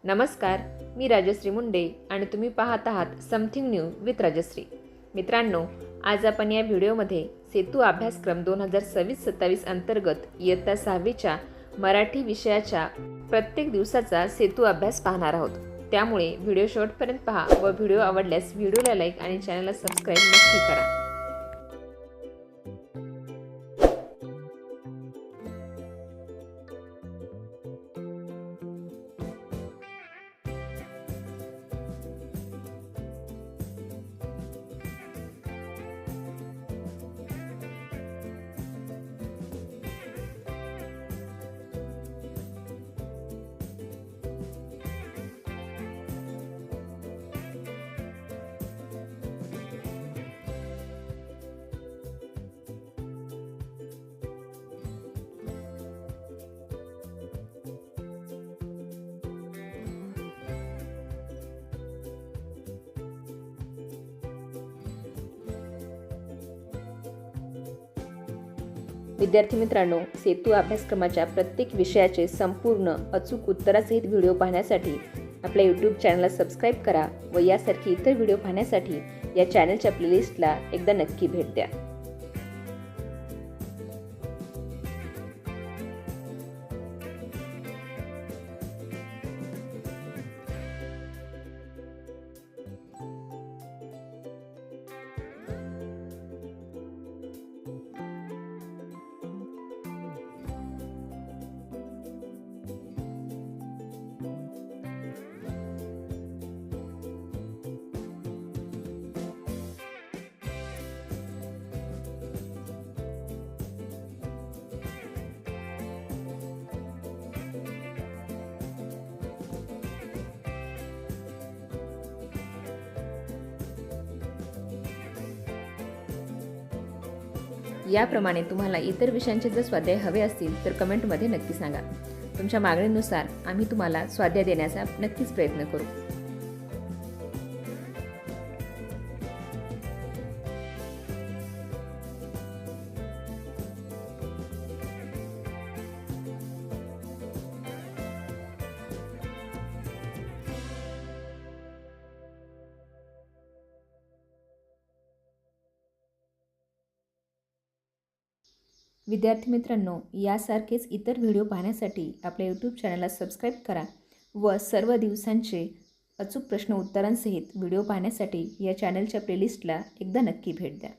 नमस्कार, मी राजश्री मुंडे आणि तुम्ही पाहत आहात समथिंग न्यू विथ राजश्री। मित्रांनो, आज आपण या व्हिडिओमध्ये सेतू अभ्यासक्रम 2026-27 अंतर्गत इयत्ता 6वीच्या मराठी विषयाच्या प्रत्येक दिवसाचा सेतू अभ्यास पाहणार आहोत। त्यामुळे व्हिडिओ शेवटपर्यंत पहा व व्हिडिओ आवडल्यास व्हिडिओला लाईक आणि चॅनलला सबस्क्राईब नक्की करा। विद्यार्थी मित्रांनो, सेतू अभ्यासक्रमाच्या प्रत्येक विषयाचे संपूर्ण अचूक उत्तरासहित व्हिडिओ पाहण्यासाठी आपल्या YouTube चॅनलला सबस्क्राईब करा व यासारखी इतर व्हिडिओ पाहण्यासाठी या चॅनलच्या प्लेलिस्टला एकदा नक्की भेट द्या। याप्रमाणे तुम्हाला इतर विषयांचे जर स्वाध्याय हवे असतील तर कमेंटमध्ये नक्की सांगा। तुमच्या मागणीनुसार आम्ही तुम्हाला स्वाध्याय देण्याचा नक्कीच प्रयत्न करू। विद्यार्थी मित्रांनो, यासारखेच इतर व्हिडिओ पाहण्यासाठी आपल्या YouTube चॅनलला सबस्क्राईब करा व सर्व दिवसांचे अचूक प्रश्न उत्तरांसहित व्हिडिओ पाहण्यासाठी या चॅनलच्या प्लेलिस्टला एकदा नक्की भेट द्या।